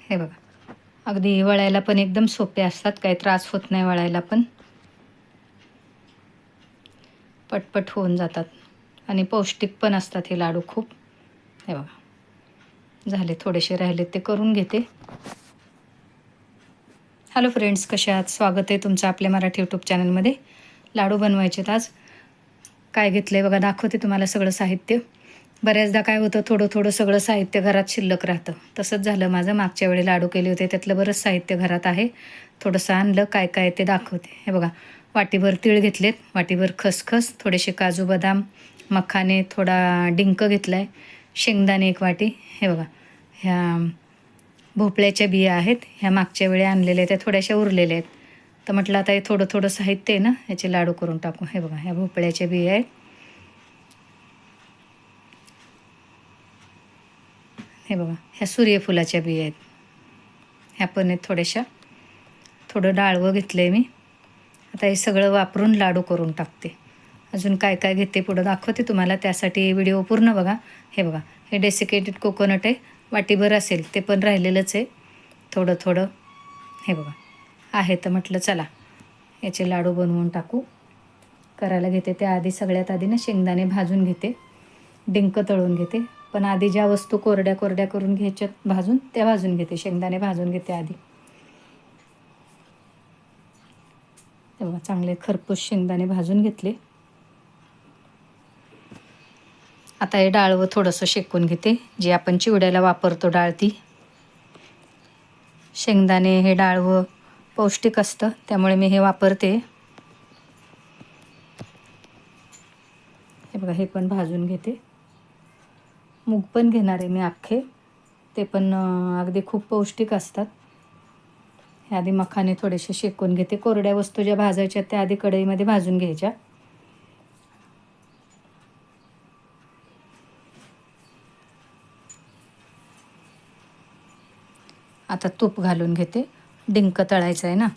हे बघा, अगदी वळायला पण एकदम सोपे असतात, काही त्रास होत नाही वळायला पण. पटपट होऊन जातात आणि पौष्टिक पण असतात हे लाडू खूप. हे बघा, झाले, थोडेसे राहिले ते करून घेते. हॅलो फ्रेंड्स, कशा आहात? स्वागत आहे तुमचं आपल्या मराठी यूट्यूब चॅनलमध्ये. लाडू बनवायचे आज. काय घेतलंय बघा, दाखवते तुम्हाला सगळं साहित्य. बऱ्याचदा काय होतं, थोडं थोडं सगळं साहित्य घरात शिल्लक राहतं. तसंच झालं माझं. मागच्या वेळी लाडू केले होते, त्यातलं बरंच साहित्य घरात आहे. थोडंसं आणलं, काय काय ते दाखवते. हे बघा, वाटीभर तीळ घेतलेत, वाटीभर खसखस, थोडेसे काजू बदाम, मखाने, थोडा डिंक घेतलाय, शेंगदाणे 1 वाटी. हे बघा, ह्या भोपळ्याच्या बिया आहेत, ह्या मागच्या वेळी आणलेल्या, त्या थोड्याशा उरलेल्या आहेत. तर म्हटलं आता हे थोडं थोडं साहित्य आहे ना, ह्याचे लाडू करून टाकू. हे बघा, ह्या भोपळ्याच्या बिया आहेत. हे बघा, ह्या सूर्यफुलाच्या बिया आहेत, ह्या पण आहेत थोड्याशा. थोडं डाळवं घेतलं आहे मी. आता हे सगळं वापरून लाडू करून टाकते. अजून काय काय घेते पुढं दाखवते तुम्हाला, त्यासाठी व्हिडिओ पूर्ण बघा. हे बघा, हे डेसिकेटेड कोकोनट आहे, वाटीभर असेल, ते पण राहिलेलंच आहे थोडं थोडं. हे बघा आहे, तर म्हटलं चला याचे लाडू बनवून टाकू. करायला घेते त्याआधी, सगळ्यात आधी ना शेंगदाणे भाजून घेते, डिंक तळून घेते. पण आधी ज्या वस्तू कोरड्या कोरड्या करून घ्यायच्यात भाजून, त्या भाजून घेते. शेंगदाणे भाजून घेते आधी. तेव्हा चांगले खरपूस शेंगदाणे भाजून घेतले. आता हे डाळवं थोडंसं शेकून घेते, जी आपण चिवड्याला वापरतो डाळ ती. शेंगदाणे हे डाळवं पौष्टिक असतं, त्यामुळे मी हे वापरते. हे बघा, हे पण भाजून घेते. मूग पण घेणार आहे मी अख्खे, ते पण अगदी खूप पौष्टिक असतात. हे आधी मखाने थोडेसे शेकून घेते. कोरड्या वस्तू ज्या भाजायच्या त्या आधी कढईमध्ये भाजून घ्यायच्या. आता तूप घालून घेते, डिंक तळायचं आहे ना.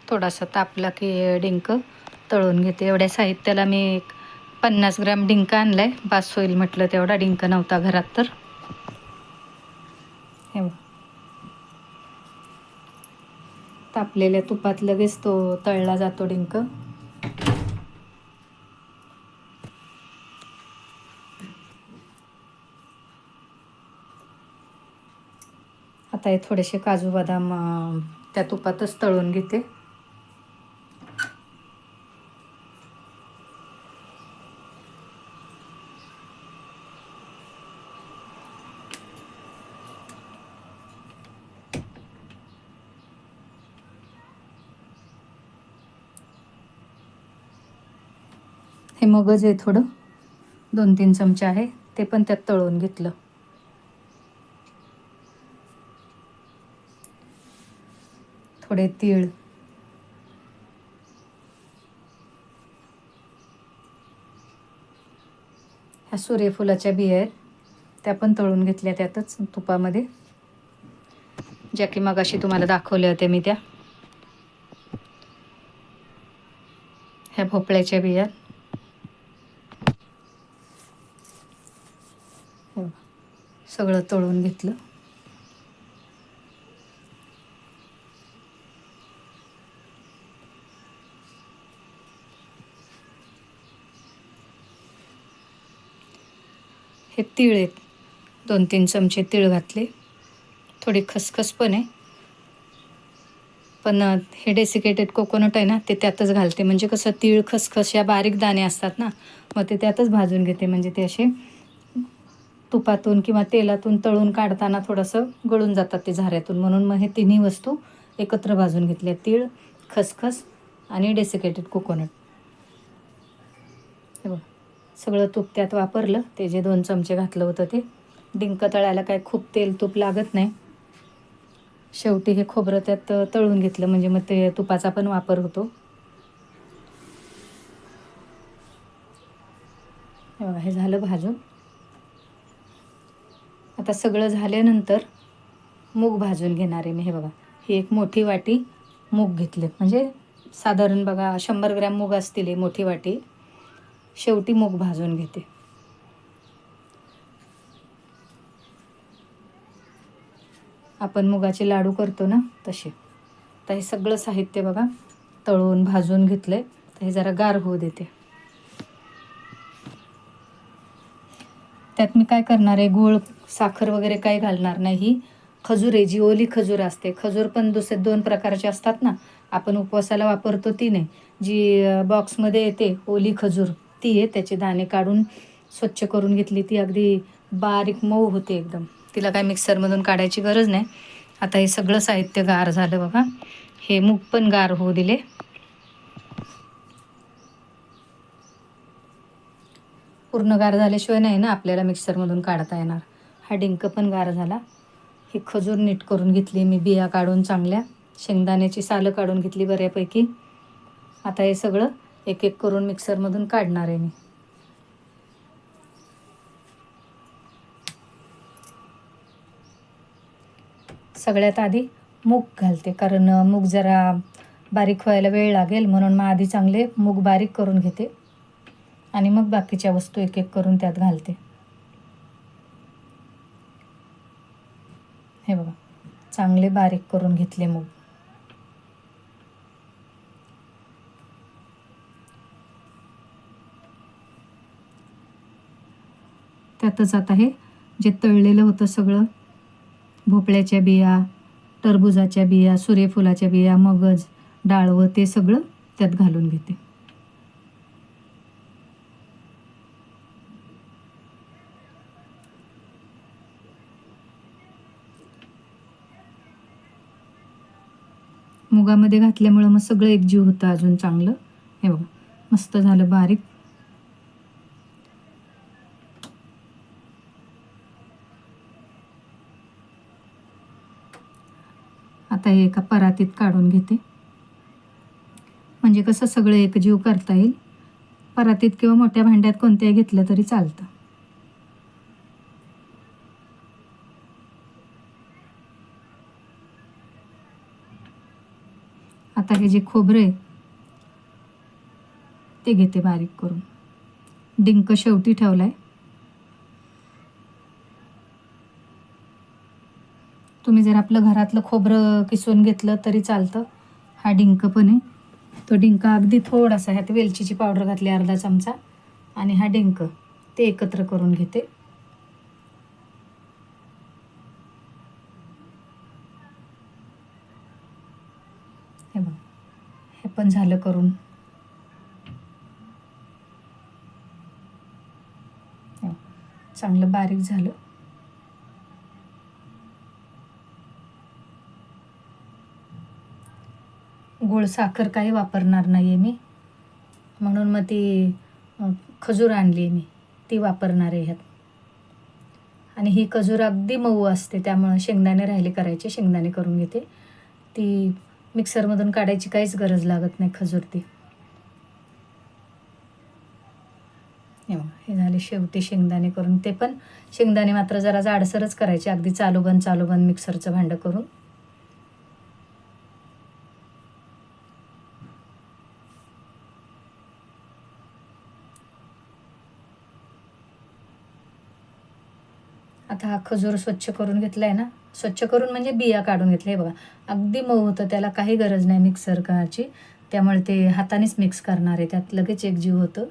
थोडासा तापला की डिंक तळून घेते. एवढ्या साहित्याला मी 50 ग्रॅम डिंक आणलाय, बास होईल म्हटलं, तेवढा डिंक नव्हता घरात तर. हे बघा, तापलेल्या तुपात लगेच तो तळला जातो डिंक. आता हे थोडेसे काजू बदाम त्या तुपातच तळून घेते. हे मगज आहे थोडं, 2-3 चमचे आहे, ते पण त्यात तळून घेतलं. थोडे तीळ, ह्या सूर्यफुलाच्या बिया आहेत, त्या पण तळून घेतल्या त्यातच तुपामध्ये, ज्या की मगाशी तुम्हाला दाखवल्या होत्या मी त्या. ह्या भोपळ्याच्या बिया, सगळं तळून घेतलं. हे तीळ आहेत, 2-3 चमचे तीळ घातले. थोडी खसखस पण आहे, पण हे डेसिकेटेड कोकोनट आहे ना, ते त्यातच घालते. म्हणजे कसं, तीळ खसखस या बारीक दाणे असतात ना, मग ते त्यातच भाजून घेते. म्हणजे ते असे तुपातून किंवा तेलातून तळून काढताना थोडंसं गळून जातात ते झाऱ्यातून. म्हणून मग हे तिन्ही वस्तू एकत्र भाजून घेतल्या, तीळ, खसखस आणि डेसिकेटेड कोकोनट. हे बघा, सगळं तूप त्यात वापरलं. ते जे 2 चमचे घातलं होतं ते. डिंक तळायला काय खूप तेल तूप लागत नाही. शेवटी हे खोबरं त्यात तळून घेतलं, म्हणजे मग ते तुपाचा पण वापर होतो. हे बघा, हे झालं भाजून. आता सगळं झाल्यानंतर मूग भाजून घेणार आहे मी. हे बघा, ही एक मोठी वाटी मूग घेतले, म्हणजे साधारण बघा 100 ग्रॅम मूग असतील ही मोठी वाटी. शेवटी मूग भाजून घेते. आपण मुगाचे लाडू करतो ना तसे. तर हे सगळं साहित्य बघा तळून भाजून घेतलंय. तर हे जरा गार होऊ देते. त्यात मी काय करणार आहे, गूळ साखर वगैरे काही घालणार नाही. खजूर आहे, जी ओली खजूर असते. खजूर पण दुसरे 2 प्रकारचे असतात ना, आपण उपवासाला वापरतो ती नाही. जी बॉक्समध्ये येते ओली खजूर ती आहे. त्याचे दाणे काढून स्वच्छ करून घेतली. ती अगदी बारीक मऊ होते एकदम. तिला काय मिक्सरमधून काढायची गरज नाही. आता हे सगळं साहित्य गार झालं बघा. हे मूग पण गार होऊ दिले. पूर्ण गार झाल्याशिवाय नाही ना आपल्याला मिक्सरमधून काढता येणार. हा डिंक पण गार झाला. ही खजूर नीट करून घेतली मी, बिया काढून चांगल्या. शेंगदाण्याची सालं काढून घेतली बऱ्यापैकी. आता हे सगळं एक एक करून मिक्सरमधून काढणार आहे मी. सगळ्यात आधी मूग घालते, कारण मूग जरा बारीक व्हायला वेळ लागेल, म्हणून मग आधी चांगले मूग बारीक करून घेते आणि मग बाकीच्या वस्तू एक एक करून त्यात घालते. हे बघा चांगले बारीक करून घेतले मूग. त्यातच आता हे जे तळलेलं होतं सगळं, भोपळ्याच्या बिया, टरबुजाच्या बिया, सूर्यफुलाच्या बिया, मगज, डाळवं, ते सगळं त्यात घालून घेते. मुगामध्ये घातल्यामुळं मग सगळं एकजीव होतं अजून चांगलं. हे बघा मस्त झालं बारीक. आता हे एका परातीत काढून घेते, म्हणजे कसं सगळं एकजीव करता येईल. परातीत किंवा मोठ्या भांड्यात कोणत्याही घेतलं तरी चालतं. आता हे जे खोबरं आहे ते घेते बारीक करून. डिंक शेवटी ठेवलाय. तुम्ही जर आपलं घरातलं खोबरं किसून घेतलं तरी चालतं. हा डिंक पण आहे. तो डिंक अगदी थोडासा, ह्यात वेलचीची पावडर घातली अर्धा चमचा, आणि हा डिंक ते एकत्र करून घेते. हे बघा हे पण झालं करून. चांगलं बारीक झालं. गूळ साखर काही वापरणार नाही आहे मी, म्हणून मग ती खजूर आणली आहे मी, ती वापरणार आहे ह्यात. आणि ही खजूर अगदी मऊ असते, त्यामुळं शेंगदाणे राहिले करायचे, शेंगदाणे करून घेते. ती मिक्सरमधून काढायची काहीच गरज लागत नाही खजूर ती. हे झाले शेवटी शेंगदाणे करून. ते पण शेंगदाणे मात्र जरा जाडसरच करायचे, अगदी चालूबंद मिक्सरचं भांडं करून. आता हा खजूर स्वच्छ करून घेतलाय ना, स्वच्छ करून म्हणजे बिया काढून घेतल्या. हे बघा अगदी मऊ होतं, त्याला काही गरज नाही मिक्सर करायची, त्यामुळे ते हातानेच मिक्स करणार आहे, त्यात लगेच एकजीव होतं.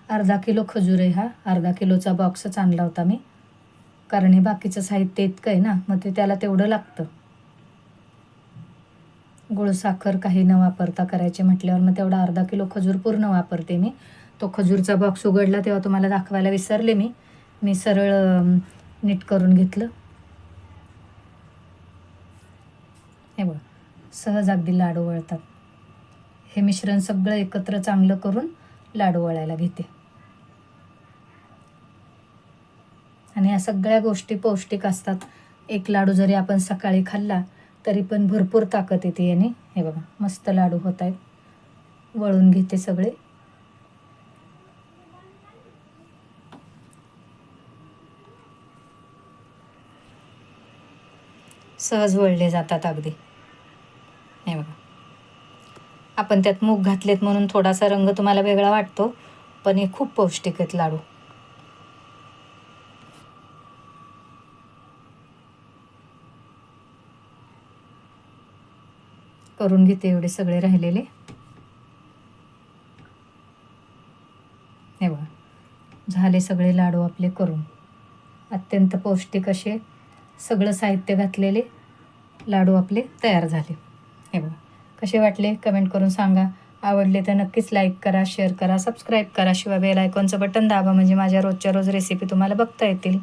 अर्धा किलो खजूर आहे हा. अर्धा किलोचा बॉक्सच आणला होता मी, कारण हे बाकीचं साहित्य इतकं आहे ना, मग ते त्याला तेवढं लागतं. गुळ साखर काही न वापरता करायचे म्हटल्यावर मग तेवढा अर्धा किलो खजूर पूर्ण वापरते मी. तो खजूरचा बॉक्स उघडला तेव्हा तुम्हाला दाखवायला विसरले मी सरळ नीट करून घेतलं. हे बघा सहज अगदी लाडू वळतात. हे मिश्रण सगळं एकत्र चांगलं करून लाडू वळायला घेते. आणि या सगळ्या गोष्टी पौष्टिक असतात. एक लाडू जरी आपण सकाळी खाल्ला तरी पण भरपूर ताकद येते याने. हे बघा मस्त लाडू होत आहेत. वळून घेते सगळे. सहज वळले जातात अगदी. हे बघा, आपण त्यात मूग घातलेत म्हणून थोडासा रंग तुम्हाला वेगळा वाटतो, पण हे खूप पौष्टिक आहेत लाडू. करून घेते एवढे सगळे राहिलेले. हे बघा, झाले सगळे लाडू आपले करून. अत्यंत पौष्टिक असे सगळं साहित्य घातलेले लाडू आपले तयार झाले. हे बघा, कसे वाटले कमेंट करून सांगा. आवडले तर नक्कीच लाईक करा, शेअर करा, सबस्क्राईब करा. शिवाय बेल आयकॉनचं बटन दाबा म्हणजे माझ्या रोजच्या रोज रेसिपी तुम्हाला बघता येतील.